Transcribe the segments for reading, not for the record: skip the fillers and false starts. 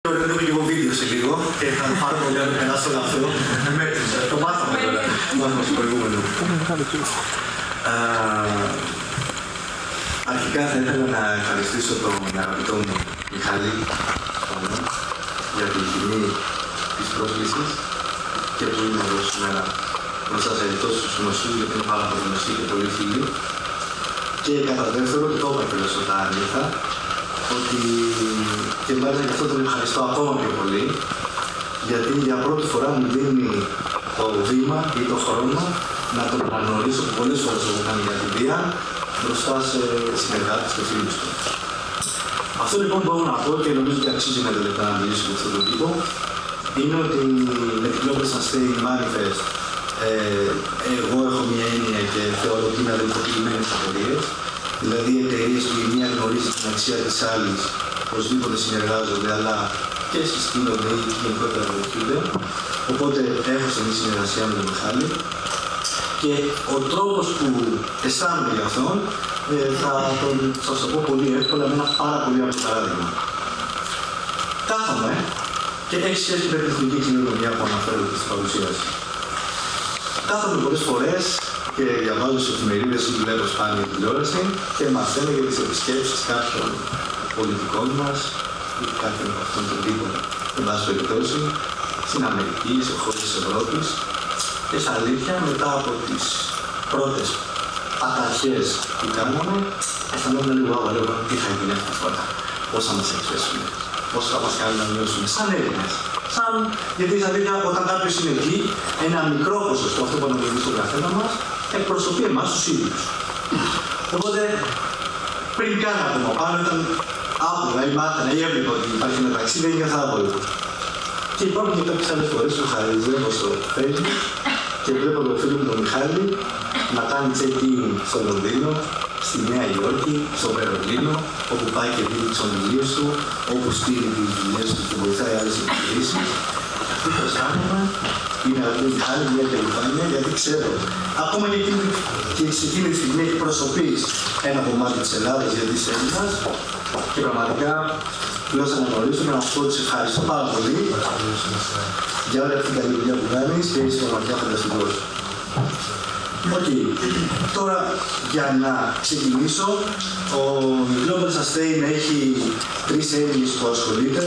Βλέπω και εγώ βίντεο σε λίγο και θα το πάρω πολύ να περάσω όλο αυτό. Το μάθαμε τώρα. Το μάθαμε στο προηγούμενο. Αρχικά θα ήθελα να ευχαριστήσω τον αγαπητό μου Μιχάλη για την τιμή της πρόσκλησης και που είναι εδώ σήμερα μπροστά σε τόσους γνωστούς, γιατί είναι πάρα πολύ γνωστοί και πολύ φίλοι. Και κατά δεύτερο, το είπα και όταν ήρθα, ότι και μάλιστα γι' αυτό τον ευχαριστώ ακόμα πιο πολύ, γιατί για πρώτη φορά μου δίνει το βήμα ή το χρόνο να τον αναγνωρίσω που πολλές φορές έχω κάνει για την βία μπροστά σε συνεργάτες και φίλους του. Αυτό λοιπόν που μπορώ να πω και νομίζω ότι αξίζει με 5 λεπτά να μιλήσω με αυτόν τον τύπο είναι ότι με την Global Sustain Manifest εγώ έχω μια έννοια και θεωρώ ότι είναι αδελφοποιημένες εταιρείες. Δηλαδή οι εταιρείες που η μία γνωρίζει την αξία της άλλης, οπωσδήποτε συνεργάζονται, αλλά και συστήνονται ή γενικότερα βοηθούνται. Οπότε έχω στενή συνεργασία με τον Μιχάλη. Και ο τρόπος που αισθάνομαι για αυτόν θα σας το πω πολύ εύκολα με ένα πάρα πολύ απλό παράδειγμα. Κάθομαι και έχει σχέση με την εθνική κοινωνία που αναφέρονται στην παρουσίαση. Κάθομαι πολλές φορές και διαβάζω στις εφημερίδες ή βλέπω σπάνια τηλεόραση και μαθαίνω για τις επισκέψεις κάποιων πολιτικών μας ή κάποιων από αυτών των τύπων, εν πάση περιπτώσει, στην Αμερική, σε χώρες της Ευρώπης. Και στα αλήθεια, μετά από τις πρώτες αταρχές που κάναμε, αισθανόμουν λίγο άβαλο τι θα γίνει αυτή τη φορά, πώς θα μας εκπέσουν, πώς θα μας κάνουν να νιώσουμε σαν Έλληνες. Γιατί στα αλήθεια, όταν κάποιος είναι εκεί, ένα μικρό ποσοστό, αυτό που αναλογεί στον καθένα μας, εκπροσωπεί εμάς τους ίδιους. Οπότε, πριν κάνω ακόμα πάνω, ήταν άβολα ή μάθαινα ή έβλεπα ότι υπάρχει μεταξύ, δεν νιώθα άβολο. Και υπάρχουν και κάποιες άλλες φορές που χαριζεύω στο Facebook και βλέπω τον φίλο μου τον Μιχάλη να κάνει check-in στο Λονδίνο, στη Νέα Υόρκη, στο Βερολίνο, όπου πάει και δίνει τις ομιλίες του, όπου στείλει τις δουλειές του και βοηθάει άλλες επιχειρήσεις. Αυτό που αισθάνομαι είναι να δίνει άλλη μια περηφάνεια, γιατί ξέρω, ακόμα και σε εκείνη τη στιγμή εκπροσωπείς ένα κομμάτι της Ελλάδας, γιατί είσαι Έλληνας, και πραγματικά θέλω να γνωρίσω και να σου πω ότι σε ευχαριστώ πάρα πολύ για όλη αυτή την καλή δουλειά που κάνεις και είσαι πραγματικά φανταστικός. Τώρα για να ξεκινήσω, ο Global Sustain έχει 3 έννοιες που ασχολείται,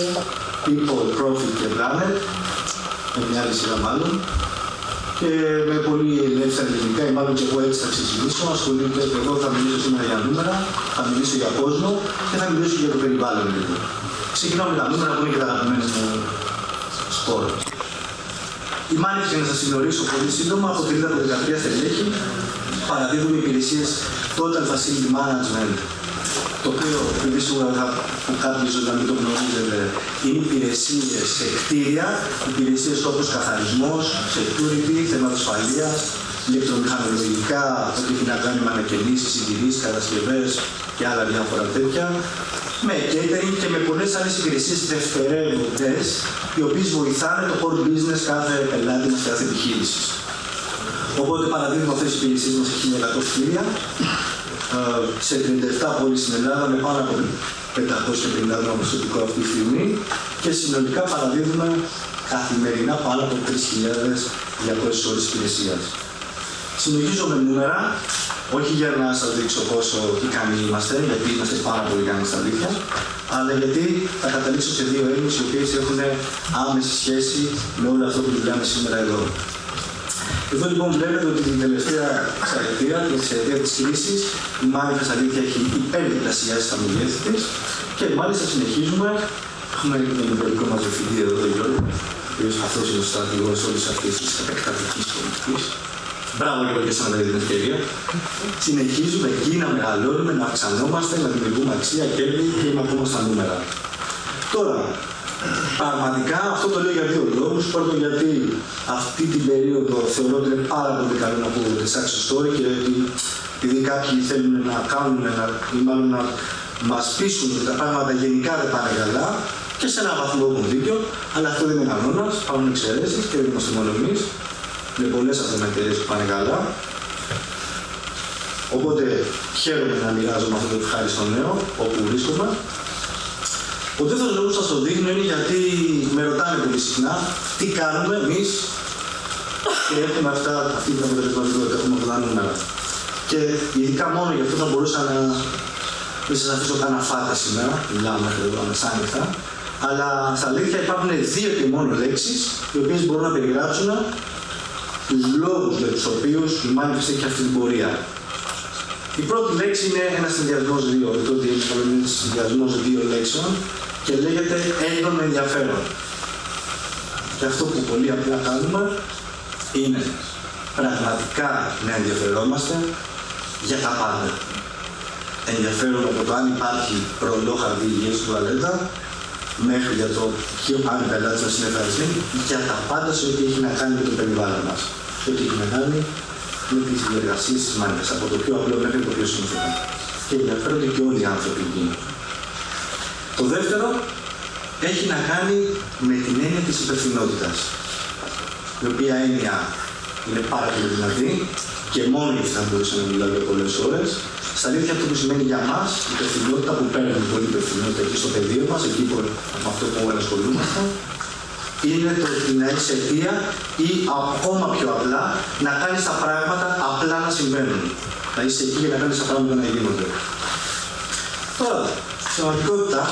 People, Profit και Planet, με μια άλλη σειρά μάλλον, και με πολύ ελεύθερα ελληνικά, ή μάλλον και εγώ έτσι θα ξεκινήσω. Ασχολείται, εγώ θα μιλήσω σήμερα για νούμερα, θα μιλήσω για κόσμο και θα μιλήσω για το περιβάλλον λίγο. Ξεκινάω με τα νούμερα που είναι και τα αγαπημένα μου σπόρο. Η Manifest, για να σας συνορίσω πολύ σύντομα, αποτελείται από 13 στελέχη. Παραδίδουμε υπηρεσίες Total Facility Management, το οποίο επειδή σίγουρα κάποιοι ίσως να μην το γνωρίζετε, είναι υπηρεσίες σε κτίρια, υπηρεσίες όπως καθαρισμός, security, θέματα ασφαλείας, ηλεκτρομηχανολογικά, ό,τι έχει να κάνει με ανακαινήσεις, συντηρήσεις, κατασκευές και άλλα διάφορα τέτοια, με catering και με πολλές άλλες υπηρεσίες δευτερεύοντες, οι οποίες βοηθάνε το core business κάθε πελάτη μας, κάθε επιχείρηση. Οπότε παραδείγμα αυτές τις υπηρεσίες μας σε 1100 κτίρια, σε 37 πόλεις στην Ελλάδα, με πάνω από 550 άτομα προσωπικό αυτή τη στιγμή και συνολικά παραδίδουμε καθημερινά πάνω από 3.200 ώρες υπηρεσίας. Συνεχίζω με νούμερα, όχι για να σας δείξω πόσο ικανοί είμαστε, γιατί είμαστε πάρα πολύ ικανοί στα αλήθεια, αλλά γιατί θα καταλήξω σε 2 έννοιες οι οποίες έχουν άμεση σχέση με όλο αυτό που μιλάμε σήμερα εδώ. Εδώ λοιπόν βλέπετε ότι την τελευταία εξαετία, την εξαετία της κρίσης, η Manifest αλήθεια έχει υπερδιπλασιάσει τα μεγέθη της και μάλιστα συνεχίζουμε. Έχουμε τον υπηρετικό μας διευθυντή εδώ, τον Γιώργο, ο οποίος αυτός είναι ο στρατηγός όλης αυτής της επεκτατικής πολιτικής. Μπράβο και σαν να δείτε την ευκαιρία. Συνεχίζουμε εκεί να μεγαλώνουμε, να αυξανόμαστε, να δημιουργούμε αξία, κέρδη και είμαι ακόμα στα νούμερα. Τώρα, πραγματικά αυτό το λέω για 2 λόγους. Πρώτον, γιατί αυτή την περίοδο θεωρώ ότι είναι πάρα πολύ καλό να πούμε τη success story και ότι επειδή κάποιοι θέλουν να κάνουν ή μάλλον να μας πείσουν ότι τα πράγματα γενικά δεν πάνε καλά και σε έναν βαθμό έχουν δίκιο, αλλά αυτό δεν είναι κανόνας, υπάρχουν εξαιρέσεις και δεν είμαστε μόνο εμείς. Με πολλές αυτομεταιρίες που πάνε καλά. Οπότε χαίρομαι να μοιράζομαι αυτό το ευχάριστο νέο όπου βρίσκομαι. Ο δεύτερος λόγος που σας το δείχνω είναι γιατί με ρωτάνε πολύ συχνά τι κάνουμε εμείς και έχουμε αυτή την αποτελεσματικότητα, έχουμε αυτά τα νούμερα. Και ειδικά μόνο γι' αυτό θα μπορούσα να μην σας αφήσω καν φάτα σήμερα, μιλάω μέχρι εδώ μεσάνυχτα, αλλά στα αλήθεια υπάρχουν δύο και μόνο λέξεις οι οποίες μπορούν να περιγράψουν τους λόγους για τους οποίους η Manifest έχει αυτή την πορεία. Η πρώτη λέξη είναι ένας συνδυασμός δύο, το ότι είναι ένας συνδυασμός δύο λέξεων και λέγεται έντονο ενδιαφέρον. Και αυτό που πολύ απλά κάνουμε είναι πραγματικά να ενδιαφερόμαστε για τα πάντα. Ενδιαφέρον από το αν υπάρχει ρολό χαρτί υγιεινής στην τουαλέτα, μέχρι για το αν οι πελάτες μας είναι ευχαριστημένοι, για τα πάντα σε ό,τι έχει να κάνει με το περιβάλλον μας. Σε ό,τι έχει να κάνει με τις διεργασίες της Manifest, από το πιο απλό μέχρι το πιο σύνθετο. Και ενδιαφέρονται και όλοι οι άνθρωποι εκεί. Το δεύτερο έχει να κάνει με την έννοια της υπευθυνότητας, η οποία έννοια είναι πάρα πολύ δυνατή και μόνο γι' αυτό θα μπορούσα να μιλάω για πολλές ώρες. Στα αλήθεια, αυτό που σημαίνει για μας, η υπευθυνότητα που παίρνουμε πολύ υπευθυνότητα εκεί στο πεδίο μας, εκεί που από αυτό που ασχολούμαστε, είναι το ότι να έχεις αιτία ή ακόμα πιο απλά να κάνεις τα πράγματα απλά να συμβαίνουν. Να είσαι εκεί για να κάνεις τα πράγματα να γίνονται. Τώρα, στην πραγματικότητα,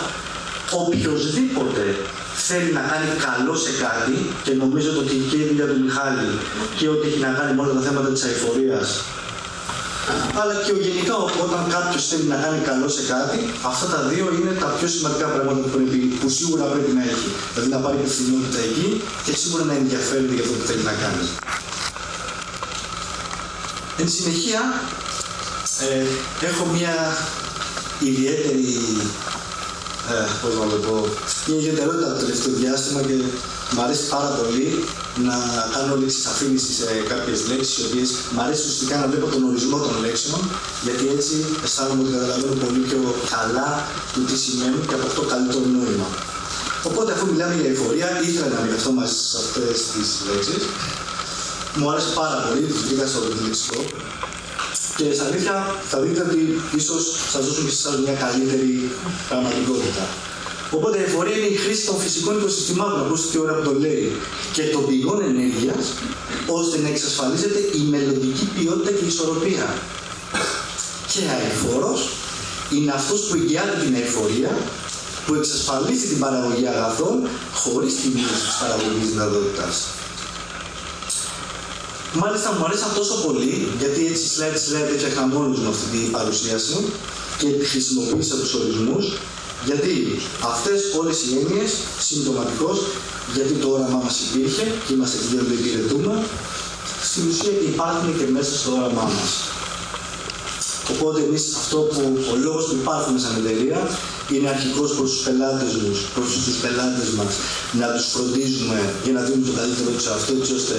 οποιοσδήποτε θέλει να κάνει καλό σε κάτι, και νομίζω ότι και η δουλειά του Μιχάλη και ό,τι έχει να κάνει με όλα τα θέματα της αειφορίας, αλλά και γενικά όταν κάποιος θέλει να κάνει καλό σε κάτι, αυτά τα δύο είναι τα πιο σημαντικά πράγματα που σίγουρα πρέπει να έχει. Δηλαδή να πάρει υπευθυνότητα εκεί και σίγουρα να ενδιαφέρεται για αυτό που θέλει να κάνει. Εν συνεχεία, έχω μια ιδιαίτερη, πώς να το πω, μια ιδιαιτερότητα το τελευταίο διάστημα και μου αρέσει πάρα πολύ να κάνω εξαφήνιση σε κάποιες λέξεις, οι οποίες μου αρέσει ουσιαστικά να βλέπω τον ορισμό των λέξεων, γιατί έτσι αισθάνομαι ότι καταλαβαίνω πολύ πιο καλά το τι σημαίνουν και από αυτό καλύτερο νόημα. Οπότε, αφού μιλάμε για εφορία, ήθελα να μοιραστώ μαζί σας αυτές τις λέξεις. Μου άρεσε πάρα πολύ, τις βρήκα στο λεξικό. Και στα αλήθεια θα δείτε ότι ίσως σας δώσουν και εσάς μια καλύτερη πραγματικότητα. Οπότε η εφορία είναι η χρήση των φυσικών οικοσυστημάτων, ακούστε τι ώρα που το λέει, και των πηγών ενέργειας, ώστε να εξασφαλίζεται η μελλοντική ποιότητα και η ισορροπία. Και αειφόρος είναι αυτός που εγγυάται την αειφορία, που εξασφαλίζει την παραγωγή αγαθών χωρίς τη μείωση της παραγωγής δυνατότητας. Μάλιστα μου αρέσαν τόσο πολύ, γιατί έτσι slide έφτιαχνα μόνος μου αυτή την παρουσίαση και χρησιμοποίησα τους ορισμούς, γιατί αυτές όλες οι έννοιες συμπτωματικώς, γιατί το όραμά μας υπήρχε και είμαστε εκεί για να το υπηρετούμε, στην ουσία υπάρχουν και μέσα στο όραμά μας. Οπότε εμείς αυτό που ο λόγος που υπάρχουμε σαν εταιρεία είναι αρχικώς προς τους πελάτες μας να τους φροντίζουμε για να δίνουν το καλύτερο τους αυτό, έτσι ώστε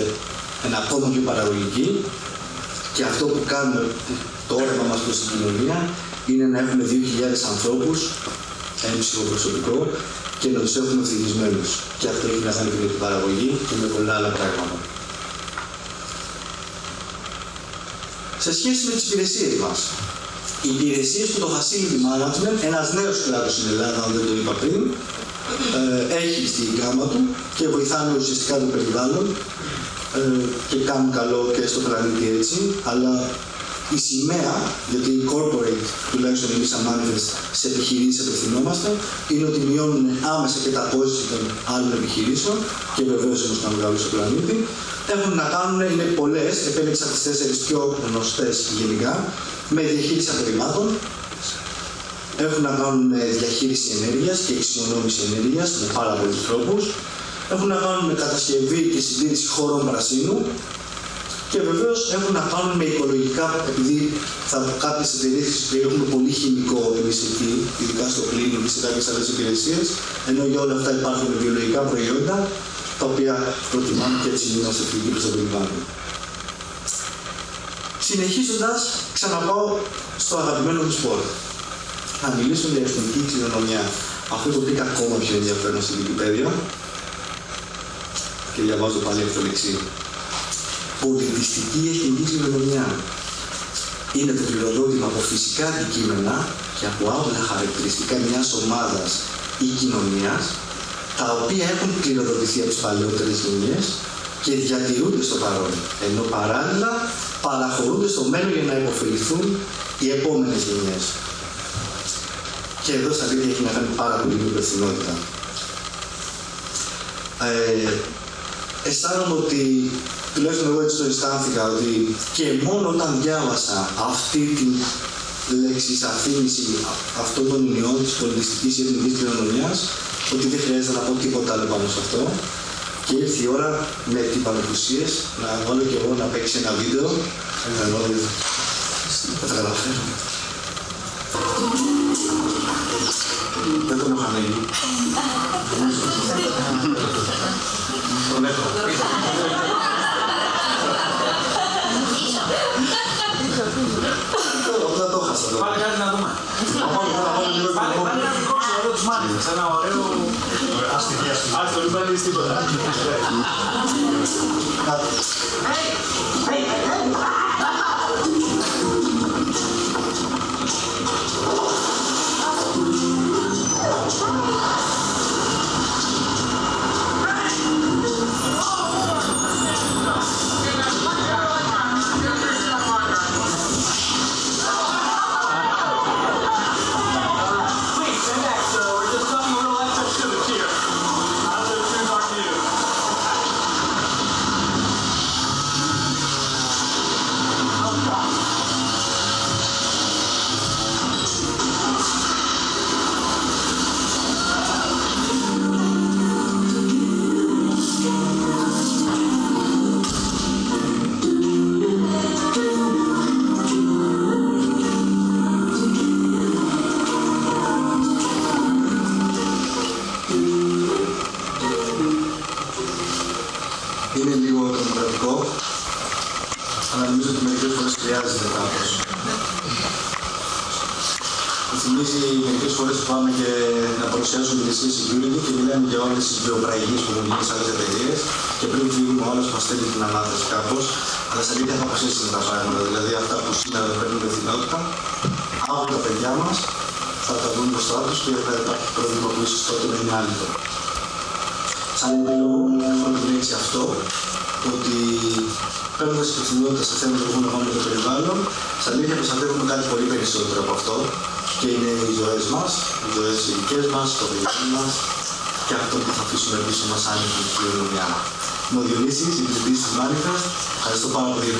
να είναι ακόμα πιο παραγωγική, και αυτό που κάνουμε, το όραμα μας προς την κοινωνία, είναι να έχουμε 2.000 ανθρώπους, ένα ψυχοπροσωπικό, και να τους έχουμε ευτυχισμένους. Και αυτό έχει να κάνει και με την παραγωγή και με πολλά άλλα πράγματα. Σε σχέση με τις υπηρεσίες μας, οι υπηρεσίες του το Facility Management, ένας νέος κλάδος στην Ελλάδα, αν δεν το είπα πριν, έχει στην γκάμα του και βοηθάνε ουσιαστικά το περιβάλλον και κάνουν καλό και στο πλανήτη έτσι, αλλά η σημαία, γιατί οι corporate, τουλάχιστον εμείς σαν Manifest, σε επιχειρήσεις απευθυνόμαστε, είναι ότι μειώνουν άμεσα και τα ποσοστά των άλλων επιχειρήσεων και βεβαίως όμως κάνουν καλό στο πλανήτη. Έχουν να κάνουν, είναι πολλές, επέλεξα τις 4 πιο γνωστές γενικά, με διαχείριση απορριμμάτων. Έχουν να κάνουν με διαχείριση ενέργειας και εξοικονόμηση ενέργειας με πάρα πολλούς τρόπους. Έχουν να κάνουν με κατασκευή και συντήρηση χώρων πρασίνου. Και βεβαίως έχουν να κάνουν με οικολογικά, επειδή κάποιες εταιρείες έχουν πολύ χημικό εμείς εκεί, ειδικά στο cleaning και σε κάποιες άλλες υπηρεσίες, ενώ για όλα αυτά υπάρχουν βιολογικά προϊόντα, τα οποία προτιμάμε και έτσι είμαστε φιλικοί προς το περιβάλλον. Συνεχίζοντας, ξαναπάω στο αγαπημένο μου σπορ. Θα μιλήσω για εθνική κληρονομιά. Αυτό το βρήκα ακόμα πιο ενδιαφέρον στην Wikipedia και διαβάζω πάλι αυτό το λεξί. Πολιτιστική εθνική κληρονομιά είναι το κληροδότημα από φυσικά αντικείμενα και από άλλα χαρακτηριστικά μιας ομάδας ή κοινωνίας, τα οποία έχουν κληροδοτηθεί από τις παλαιότερες γενιές και διατηρούνται στο παρόν, ενώ παράλληλα παραχωρούνται στο μέλλον για να υποφεληθούν οι επόμενες γενιές. Και εδώ στα αλήθεια έχει να κάνει πάρα πολύ με υπευθυνότητα. Αισθάνομαι ότι, τουλάχιστον εγώ έτσι το αισθάνθηκα, ότι και μόνο όταν διάβασα αυτή τη λέξη αφήνιση αυτών των ηνιών της πολιτιστικής ή εθνικής κληρονομιάς, ότι δεν χρειάζεται να πω τίποτα άλλο πάνω σε αυτό. Και ήρθε η ώρα με την παρουσίες να βάλω και εγώ να παίξει ένα βίντεο. Θα τα καταφέρω. Δεν τον έχω ανοίγει. Τον έχω. Απλά το έχασα. Πάλι κάτι να δούμε. Πάλι ένα δικό σου ωραίο τους μάθηκες. Ένα ωραίο... Αστιδιαστικό. Άστο, μην πάλι τίποτα. Κάτω. Είναι λίγο τρομοκρατικό, αλλά νομίζω ότι μερικές φορές χρειάζεται κάπως. Μου θυμίζει μερικές φορές που πάμε και να παρουσιάζουμε υπηρεσίες security και μιλάμε για όλες τις βιοπραγίες που έχουν γίνει σε άλλες εταιρείες και πριν φύγουμε ο άλλος μας στέλνει την ανάθεση κάπως, αλλά σε αλήθεια θα αποφασίσουμε τα πράγματα. Δηλαδή αυτά που σήμερα δεν παίρνουν ευθυνότητα, αύριο τα παιδιά μας θα τα δουν μπροστά τους και θα υπάρχει πρόβλημα που ίσως τότε να είναι άλυτο. Σαν επίλογο, έχω να επιλέξει αυτό, ότι παίρνοντας υπευθυνότητα σε θέματα που έχουν να κάνουν με το περιβάλλον, σαν αλήθεια προστατεύουμε κάτι πολύ περισσότερο από αυτό και είναι οι ζωές μας, οι ζωές οι δικές μας, το περιβάλλον μας και αυτό που θα αφήσουμε πίσω μας αν είναι η κληρονομιά. Είμαι ο Διονύσης, υπηρετής της Manifest. Ευχαριστώ πάρα πολύ.